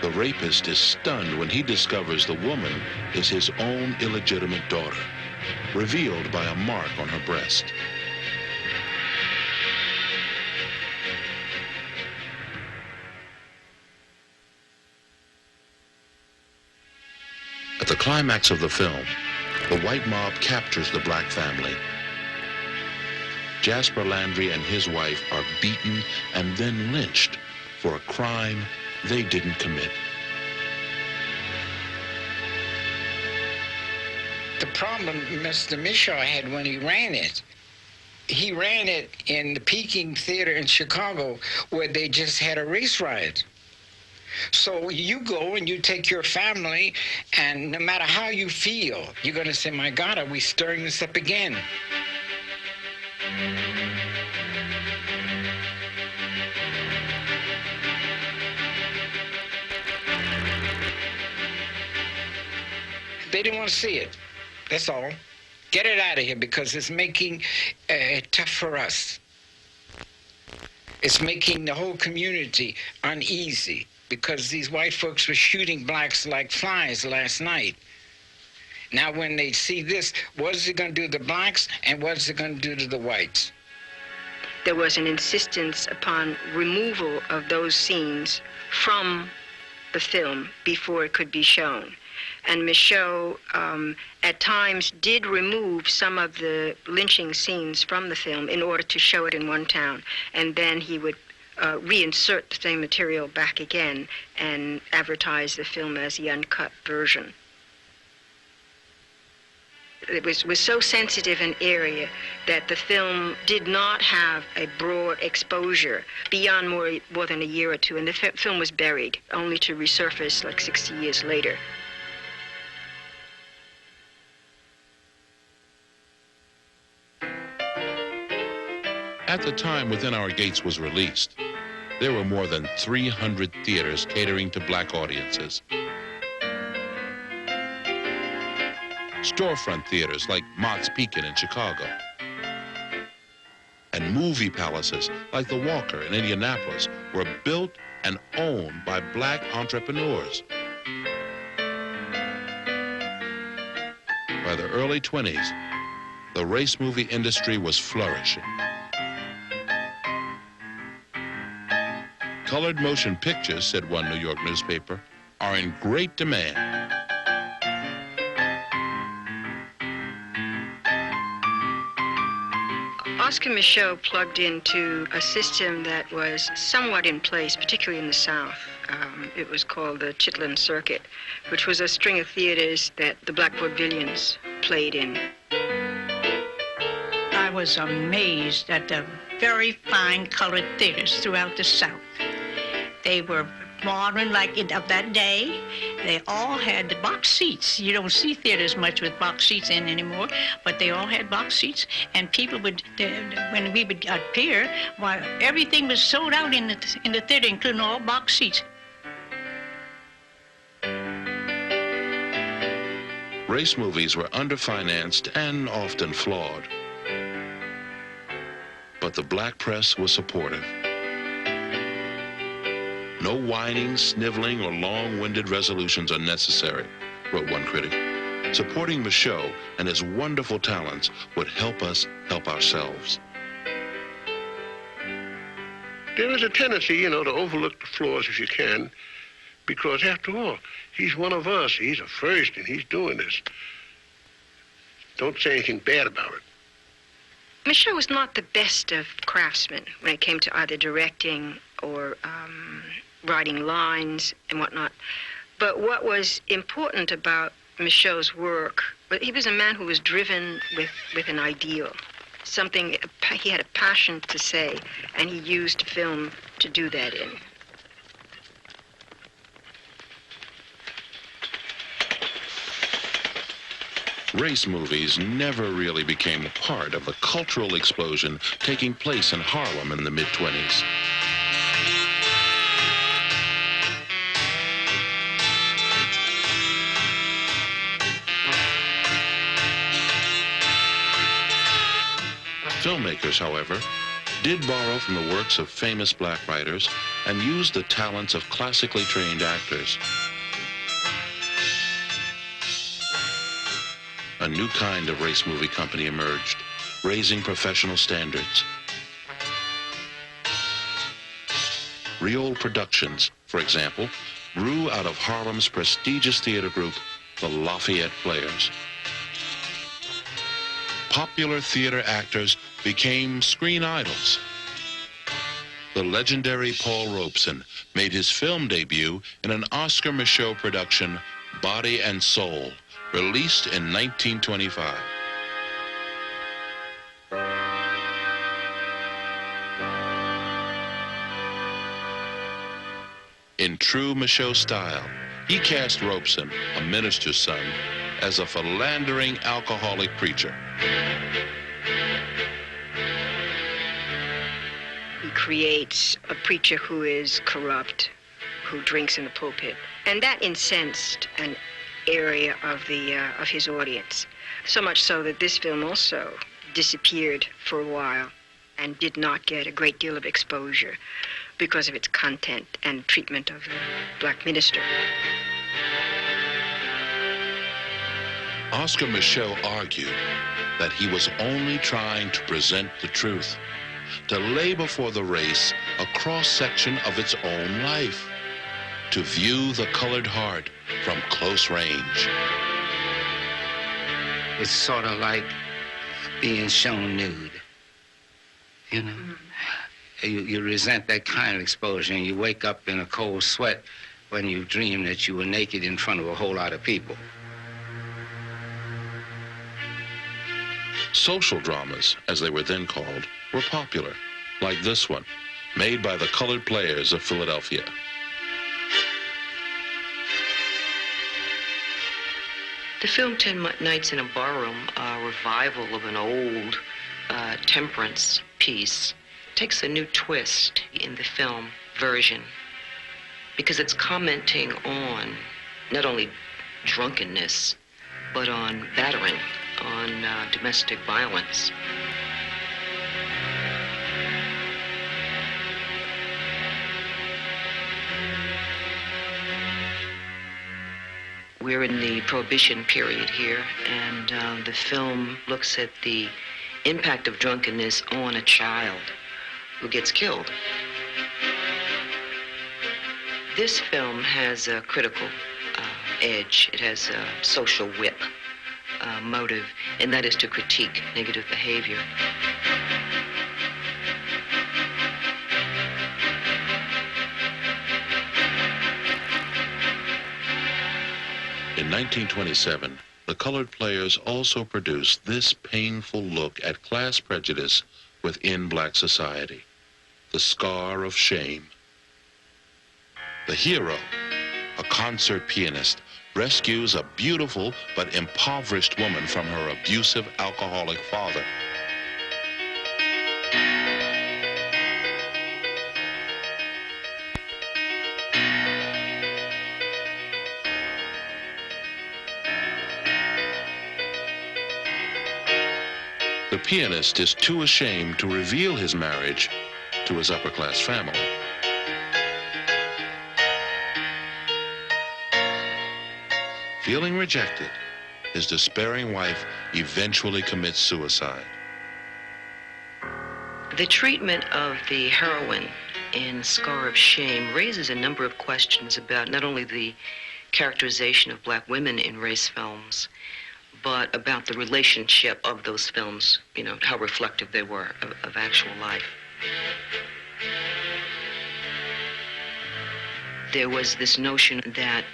The rapist is stunned when he discovers the woman is his own illegitimate daughter, revealed by a mark on her breast. At the climax of the film, the white mob captures the black family. Jasper Landry and his wife are beaten and then lynched for a crime they didn't commit. The problem Mr. Micheaux had when he ran it in the Peking Theater in Chicago, where they just had a race riot. So you go and you take your family, and no matter how you feel, you're going to say, my God, are we stirring this up again? They didn't want to see it. That's all. Get it out of here, because it's making it tough for us. It's making the whole community uneasy, because these white folks were shooting blacks like flies last night. Now when they see this, what is it going to do to the blacks, and what is it going to do to the whites? There was an insistence upon removal of those scenes from the film before it could be shown. And Micheaux at times did remove some of the lynching scenes from the film in order to show it in one town. And then he would reinsert the same material back again and advertise the film as the uncut version. It was so sensitive an area that the film did not have a broad exposure beyond more than a year or two, and the film was buried, only to resurface like 60 years later. At the time Within Our Gates was released, there were more than 300 theaters catering to black audiences. Storefront theaters like Mott's Pekin in Chicago, and movie palaces like the Walker in Indianapolis were built and owned by black entrepreneurs. By the early 20s, the race movie industry was flourishing. Colored motion pictures, said one New York newspaper, are in great demand. Oscar Micheaux plugged into a system that was somewhat in place, particularly in the South. It was called the Chitlin Circuit, which was a string of theaters that the Black Vaudevillians played in. I was amazed at the very fine colored theaters throughout the South. They were modern, like of that day. They all had the box seats. You don't see theaters much with box seats in anymore, but they all had box seats. And people would, when we would appear, why, everything was sold out in the theater, including all box seats. Race movies were underfinanced and often flawed. But the black press was supportive. No whining, sniveling, or long-winded resolutions are necessary, wrote one critic. Supporting Micheaux and his wonderful talents would help us help ourselves. There is a tendency, to overlook the flaws if you can, because after all, he's one of us. He's a first, and he's doing this. Don't say anything bad about it. Micheaux was not the best of craftsmen when it came to either directing or writing lines and whatnot. But what was important about Micheaux's work, he was a man who was driven with an ideal, something he had a passion to say, and he used film to do that in. Race movies never really became a part of the cultural explosion taking place in Harlem in the mid-20s. Filmmakers, however, did borrow from the works of famous black writers and used the talents of classically trained actors. A new kind of race movie company emerged, raising professional standards. Real Productions, for example, grew out of Harlem's prestigious theater group, the Lafayette Players. Popular theater actors became screen idols. The legendary Paul Robeson made his film debut in an Oscar Micheaux production, Body and Soul, released in 1925. In true Micheaux style, he cast Robeson, a minister's son, as a philandering alcoholic preacher. He creates a preacher who is corrupt, who drinks in the pulpit, and that incensed an area of his audience. So much so that this film also disappeared for a while and did not get a great deal of exposure because of its content and treatment of the black minister. Oscar Micheaux argued that he was only trying to present the truth, to lay before the race a cross-section of its own life, to view the colored heart from close range. It's sort of like being shown nude, you know? You resent that kind of exposure, and you wake up in a cold sweat when you dream that you were naked in front of a whole lot of people. Social dramas, as they were then called, were popular, like this one, made by the Colored Players of Philadelphia. The film 10 Nights in a Barroom, a revival of an old temperance piece, takes a new twist in the film version because it's commenting on not only drunkenness, but on battering, on domestic violence. We're in the Prohibition period here, and the film looks at the impact of drunkenness on a child who gets killed. This film has a critical edge. It has a social whip motive, and that is to critique negative behavior. In 1927, the Colored Players also produced this painful look at class prejudice within black society, The Scar of Shame. The hero, a concert pianist, rescues a beautiful but impoverished woman from her abusive alcoholic father. The pianist is too ashamed to reveal his marriage to his upper-class family. Feeling rejected, his despairing wife eventually commits suicide. The treatment of the heroine in Scar of Shame raises a number of questions about not only the characterization of black women in race films, but about the relationship of those films, you know, how reflective they were of actual life. There was this notion that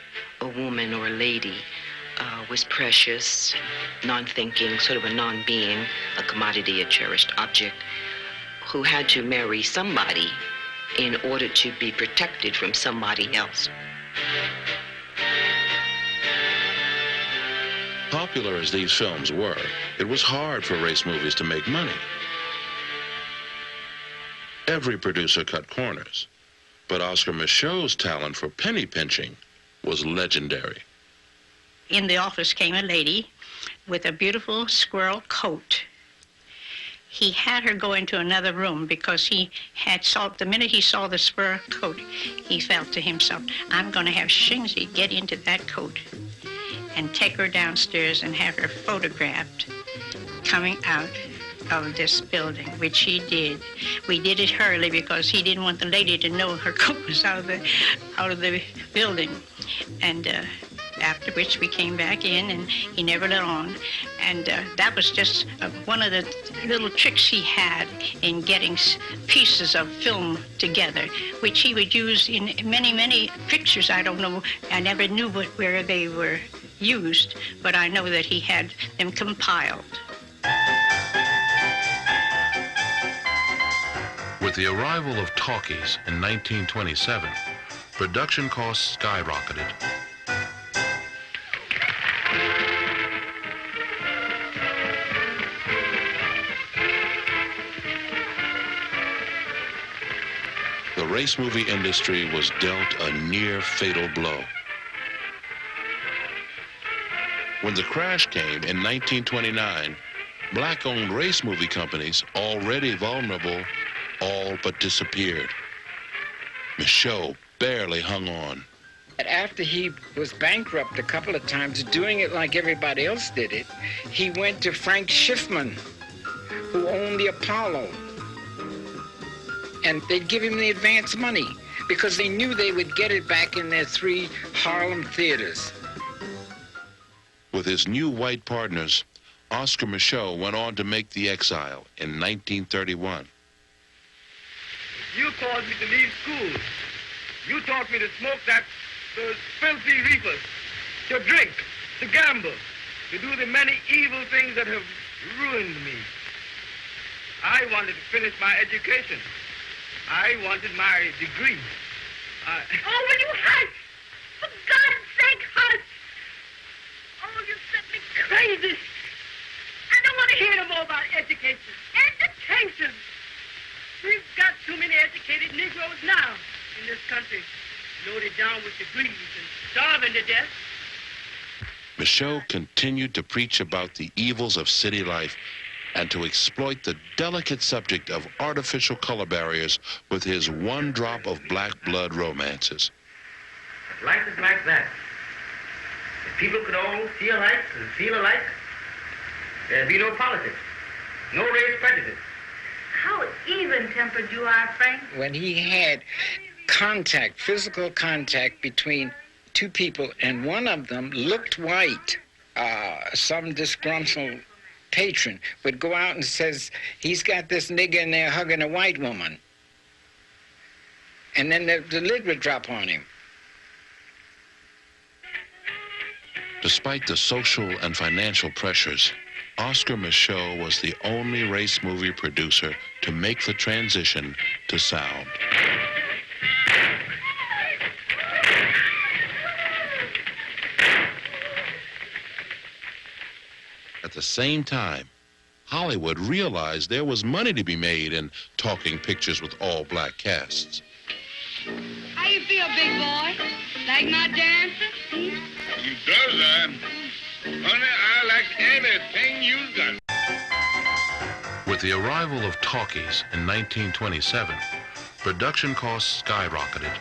a woman or a lady was precious, non-thinking, sort of a non-being, a commodity, a cherished object, who had to marry somebody in order to be protected from somebody else. Popular as these films were, it was hard for race movies to make money. Every producer cut corners, but Oscar Micheaux's talent for penny pinching was legendary. In the office came a lady with a beautiful squirrel coat. he had her go into another room because he had saw, the minute he saw the fur coat, he felt to himself, I'm going to have Shingsy get into that coat and take her downstairs and have her photographed coming out of this building, which he did. We did it hurriedly because he didn't want the lady to know her coat was out of the building. And after which we came back in, and he never let on. And that was just one of the little tricks he had in getting pieces of film together, which he would use in many, many pictures. I don't know, I never knew where they were used, but I know that he had them compiled. With the arrival of talkies in 1927, production costs skyrocketed. The race movie industry was dealt a near fatal blow. When the crash came in 1929, black-owned race movie companies, already vulnerable, all but disappeared. Micheaux barely hung on. After he was bankrupt a couple of times, doing it like everybody else did it, he went to Frank Schiffman, who owned the Apollo. And they'd give him the advance money because they knew they would get it back in their 3 Harlem theaters. With his new white partners, Oscar Micheaux went on to make The Exile in 1931. You caused me to leave school. You taught me to smoke those filthy reefers, to drink, to gamble, to do the many evil things that have ruined me. I wanted to finish my education. I wanted my degree. Oh, will you hush? For God's sake, hush! Oh, you set me crazy. I don't want to hear no more about education. Education! We've got too many educated Negroes now in this country, loaded down with degrees and starving to death. Micheaux continued to preach about the evils of city life and to exploit the delicate subject of artificial color barriers with his one drop of black blood romances. But life is like that. If people could all see alike and feel alike, there'd be no politics, no race prejudice. How even-tempered you are, Frank. When he had contact, physical contact between 2 people, and one of them looked white, some disgruntled patron would go out and says, he's got this nigger in there hugging a white woman. And then the lid would drop on him. Despite the social and financial pressures, Oscar Micheaux was the only race movie producer to make the transition to sound. At the same time, Hollywood realized there was money to be made in talking pictures with all black casts. How you feel, big boy? Like my dancer? You does that. Honey, I like anything you got. With the arrival of talkies in 1927, production costs skyrocketed.